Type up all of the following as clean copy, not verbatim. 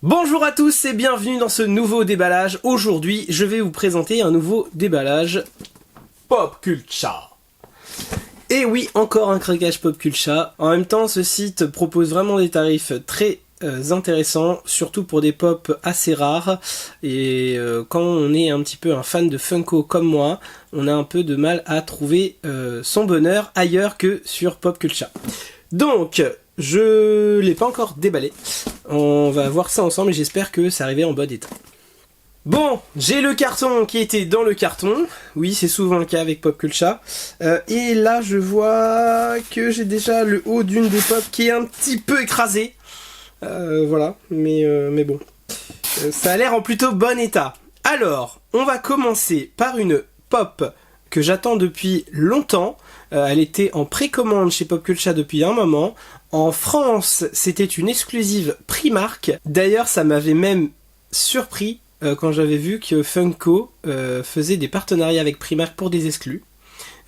Bonjour à tous et bienvenue dans ce nouveau déballage. Aujourd'hui, je vais vous présenter un nouveau déballage Pop Culture. Et oui, encore un craquage Pop Culture. En même temps, ce site propose vraiment des tarifs très intéressants, surtout pour des pop assez rares. Et quand on est un petit peu un fan de Funko comme moi, on a un peu de mal à trouver son bonheur ailleurs que sur Pop Culture. Donc, je l'ai pas encore déballé. On va voir ça ensemble et j'espère que ça arrivait en bon état. Bon, j'ai le carton qui était dans le carton. Oui, c'est souvent le cas avec Pop Culture. Et là, je vois que j'ai déjà le haut d'une des pop qui est un petit peu écrasé. Voilà, mais bon. Ça a l'air en plutôt bon état. Alors, on va commencer par une pop que j'attends depuis longtemps. Elle était en précommande chez Pop Culture depuis un moment. En France, c'était une exclusive Primark. D'ailleurs, ça m'avait même surpris quand j'avais vu que Funko faisait des partenariats avec Primark pour des exclus.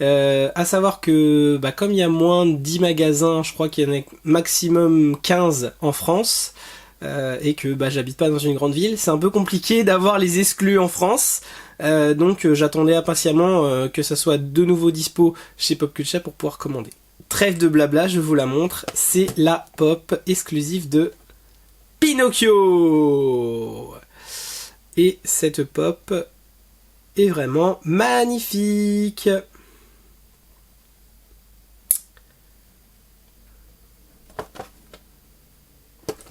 À savoir que comme il y a moins de 10 magasins, je crois qu'il y en a maximum 15 en France, et que j'habite pas dans une grande ville, c'est un peu compliqué d'avoir les exclus en France. Donc j'attendais impatiemment que ça soit de nouveau dispo chez Pop Culture pour pouvoir commander. Trêve de blabla, je vous la montre, c'est la pop exclusive de Pinocchio. Et cette pop est vraiment magnifique.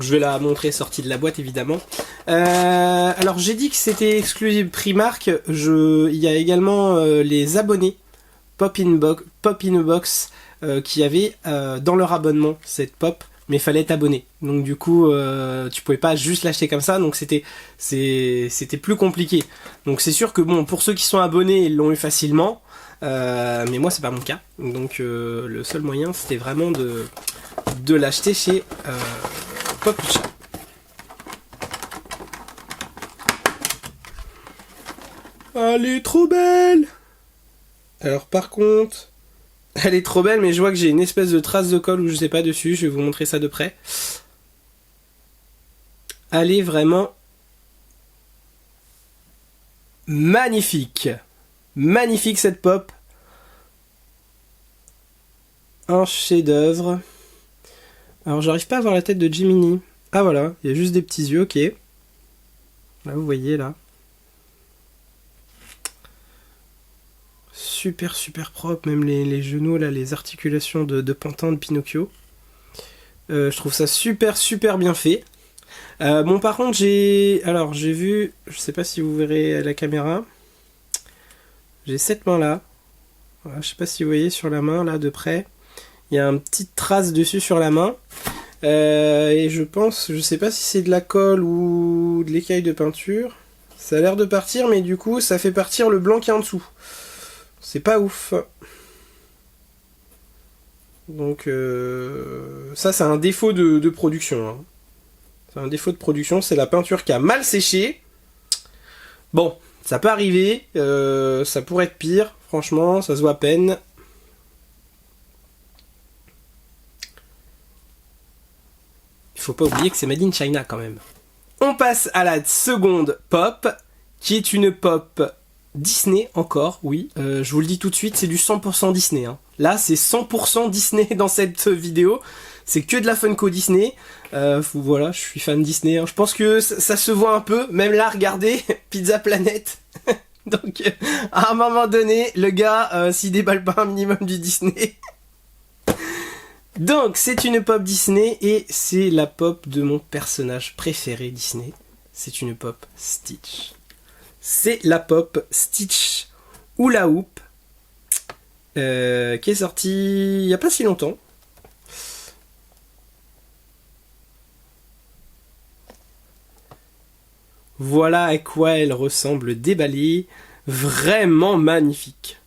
Je vais la montrer sortie de la boîte évidemment. Alors j'ai dit que c'était exclusive Primark. Il y a également les abonnés Pop in Box qui avaient dans leur abonnement cette pop, mais il fallait être abonné. Donc du coup tu pouvais pas juste l'acheter comme ça, donc c'était plus compliqué. Donc c'est sûr que bon, pour ceux qui sont abonnés, ils l'ont eu facilement. Mais moi c'est pas mon cas. Donc le seul moyen c'était vraiment de l'acheter chez Pop Culture. Elle est trop belle. Alors par contre, elle est trop belle, mais je vois que j'ai une espèce de trace de colle ou je sais pas dessus. Je vais vous montrer ça de près. Elle est vraiment magnifique. Magnifique cette pop. Un chef-d'œuvre. Alors j'arrive pas à voir la tête de Jiminy. Ah voilà, il y a juste des petits yeux, ok. Là vous voyez là. Super propre, même les genoux là, les articulations de Pantin de Pinocchio. Je trouve ça super bien fait. Bon par contre j'ai vu, je sais pas si vous verrez à la caméra, j'ai cette main là. Voilà, je sais pas si vous voyez sur la main là de près. Il y a une petite trace dessus sur la main. Et je sais pas si c'est de la colle ou de l'écaille de peinture. Ça a l'air de partir, mais du coup, ça fait partir le blanc qui est en dessous. C'est pas ouf. Donc, ça, c'est un défaut de production. Hein. C'est un défaut de production, c'est la peinture qui a mal séché. Bon, ça peut arriver. Ça pourrait être pire. Franchement, ça se voit à peine. Il faut pas oublier que c'est Made in China quand même. On passe à la seconde pop, qui est une pop Disney encore, oui. Je vous le dis tout de suite, c'est du 100% Disney. Hein. Là, c'est 100% Disney dans cette vidéo. C'est que de la Funko Disney. Voilà, je suis fan Disney. Hein. Je pense que ça se voit un peu. Même là, regardez, Pizza Planet. Donc, à un moment donné, le gars, s'il déballe pas un minimum du Disney... Donc, c'est une pop Disney et c'est la pop de mon personnage préféré Disney. C'est une pop Stitch. C'est la pop Stitch Hula Hoop qui est sortie il n'y a pas si longtemps. Voilà à quoi elle ressemble déballée. Vraiment magnifique.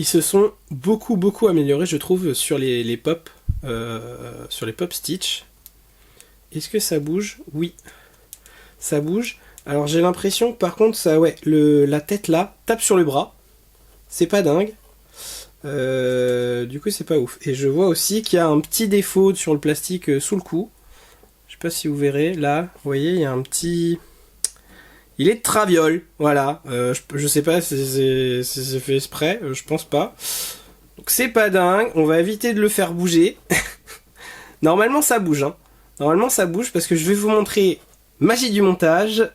Ils se sont beaucoup améliorés, je trouve, sur les pop, sur les pop Stitch. Est-ce que ça bouge? Oui, ça bouge. Alors j'ai l'impression que par contre, ça, ouais, la tête là tape sur le bras. C'est pas dingue. Du coup c'est pas ouf. Et je vois aussi qu'il y a un petit défaut sur le plastique sous le cou. Je sais pas si vous verrez, là, vous voyez, il y a un petit... Il est de traviole, voilà. Je sais pas si c'est fait exprès, je pense pas. Donc c'est pas dingue, on va éviter de le faire bouger. Normalement ça bouge, hein. Normalement ça bouge parce que je vais vous montrer magie du montage.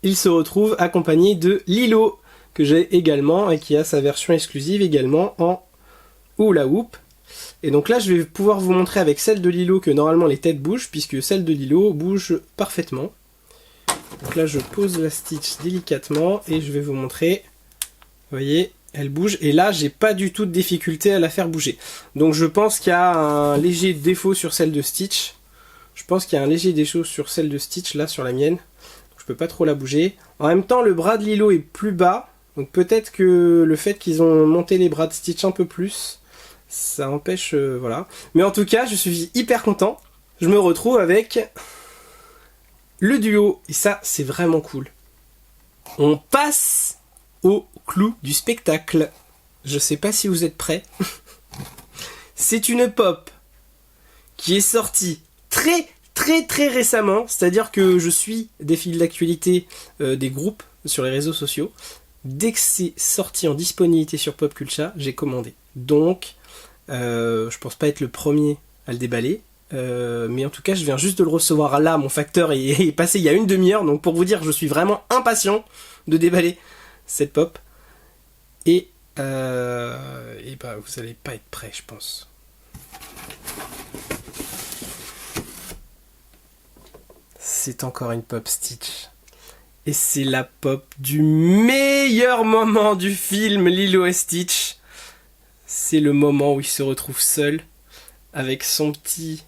Il se retrouve accompagné de Lilo, que j'ai également, et qui a sa version exclusive également en hula hoop. Et donc là je vais pouvoir vous montrer avec celle de Lilo que normalement les têtes bougent, puisque celle de Lilo bouge parfaitement. Donc là je pose la Stitch délicatement et je vais vous montrer. Vous voyez, elle bouge et là j'ai pas du tout de difficulté à la faire bouger. Donc je pense qu'il y a un léger défaut sur celle de Stitch. Je pense qu'il y a un léger défaut sur celle de Stitch là sur la mienne. Donc je peux pas trop la bouger. En même temps le bras de Lilo est plus bas. Donc peut-être que le fait qu'ils ont monté les bras de Stitch un peu plus, ça empêche, voilà. Mais en tout cas je suis hyper content. Je me retrouve avec... le duo, et ça c'est vraiment cool. On passe au clou du spectacle. Je sais pas si vous êtes prêts. C'est une pop qui est sortie très récemment, c'est-à-dire que je suis des fils d'actualité des groupes sur les réseaux sociaux. Dès que c'est sorti en disponibilité sur Popculcha, j'ai commandé. Donc, je pense pas être le premier à le déballer. Mais en tout cas je viens juste de le recevoir là, mon facteur est passé il y a une demi-heure, donc pour vous dire je suis vraiment impatient de déballer cette pop et bah vous allez pas être prêts je pense. C'est encore une pop Stitch et c'est la pop du meilleur moment du film Lilo et Stitch. C'est le moment où il se retrouve seul avec son petit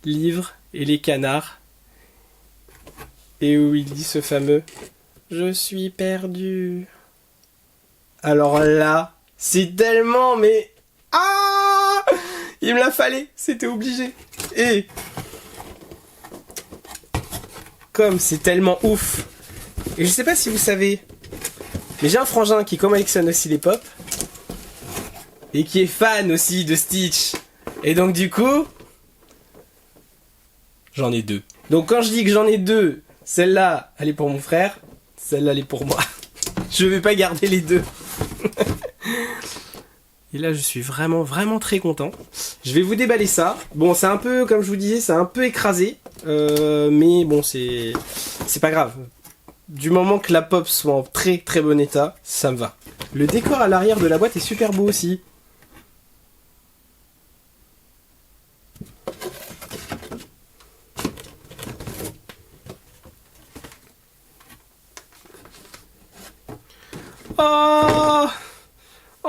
livre et les canards et où il dit ce fameux je suis perdu. Alors là c'est tellement mais il me la fallait, c'était obligé. Et comme c'est tellement ouf, et je sais pas si vous savez mais j'ai un frangin qui collectionne aussi les pop et qui est fan aussi de Stitch et donc du coup j'en ai deux. Donc quand je dis que j'en ai deux, celle-là, elle est pour mon frère, celle-là, elle est pour moi. Je vais pas garder les deux. Et là, je suis vraiment très content. Je vais vous déballer ça. Bon, c'est un peu, comme je vous disais, c'est un peu écrasé. Mais bon, c'est pas grave. Du moment que la pop soit en très bon état, ça me va. Le décor à l'arrière de la boîte est super beau aussi.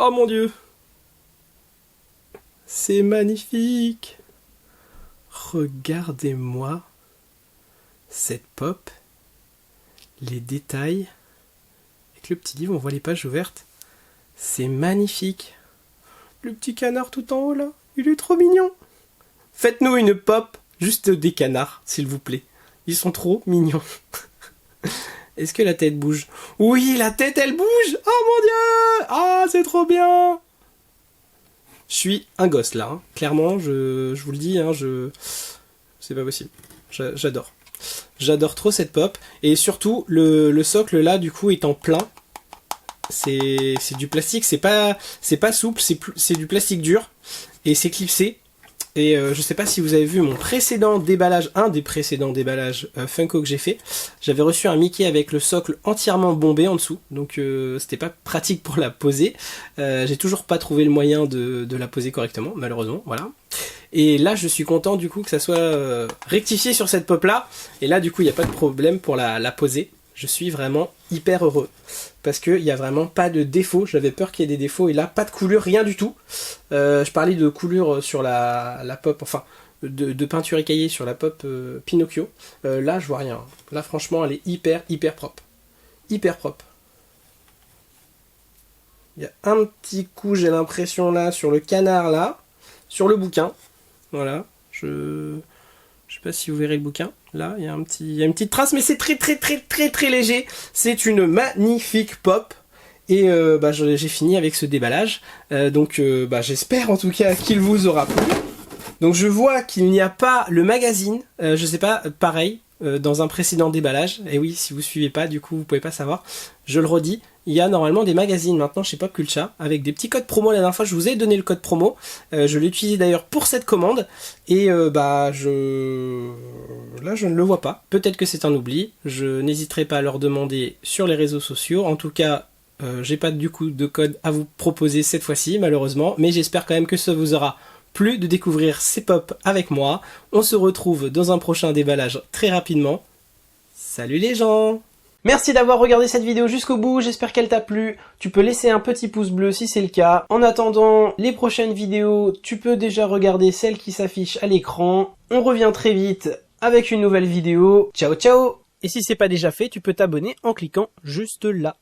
Oh mon Dieu, c'est magnifique. Regardez-moi cette pop, les détails. Avec le petit livre, on voit les pages ouvertes. C'est magnifique. Le petit canard tout en haut là, il est trop mignon. Faites-nous une pop, juste des canards, s'il vous plaît. Ils sont trop mignons. Est-ce que la tête bouge? Oui, la tête, elle bouge. Oh mon Dieu. Ah, c'est trop bien. Je suis un gosse, là. Hein. Clairement, je vous le dis, hein, c'est pas possible. J'adore. J'adore trop cette pop. Et surtout, le socle, là, du coup, est en plein. C'est du plastique. C'est pas souple. C'est du plastique dur. Et c'est clipsé. Et je sais pas si vous avez vu mon précédent déballage, un des précédents déballages Funko que j'ai fait. J'avais reçu un Mickey avec le socle entièrement bombé en dessous, donc c'était pas pratique pour la poser. J'ai toujours pas trouvé le moyen de la poser correctement, malheureusement, voilà. Et là je suis content du coup que ça soit rectifié sur cette pop là. Et là du coup il n'y a pas de problème pour la poser. Je suis vraiment hyper heureux. Parce qu'il n'y a vraiment pas de défaut. J'avais peur qu'il y ait des défauts. Et là, pas de coulure, rien du tout. Je parlais de coulure sur la pop. Enfin, de peinture écaillée sur la pop Pinocchio. Là, je vois rien. Là, franchement, elle est hyper propre. Hyper propre. Il y a un petit coup, j'ai l'impression, là, sur le canard, là. Sur le bouquin. Voilà. Je sais pas si vous verrez le bouquin. Là, il y a une petite trace, mais c'est très léger. C'est une magnifique pop. Et j'ai fini avec ce déballage. Donc j'espère en tout cas qu'il vous aura plu. Donc je vois qu'il n'y a pas le magazine, je sais pas, pareil, dans un précédent déballage. Et oui, si vous suivez pas, du coup vous pouvez pas savoir. Je le redis, il y a normalement des magazines maintenant chez Pop Culcha avec des petits codes promo. La dernière fois je vous ai donné le code promo, je l'ai utilisé d'ailleurs pour cette commande. Et là je ne le vois pas. Peut-être que c'est un oubli, je n'hésiterai pas à leur demander sur les réseaux sociaux. En tout cas, j'ai pas du coup de code à vous proposer cette fois-ci malheureusement, mais j'espère quand même que ça vous aura plu de découvrir ces pops avec moi. On se retrouve dans un prochain déballage très rapidement. Salut les gens! Merci d'avoir regardé cette vidéo jusqu'au bout, j'espère qu'elle t'a plu. Tu peux laisser un petit pouce bleu si c'est le cas. En attendant les prochaines vidéos, tu peux déjà regarder celles qui s'affichent à l'écran. On revient très vite avec une nouvelle vidéo. Ciao ciao! Et si c'est pas déjà fait, tu peux t'abonner en cliquant juste là.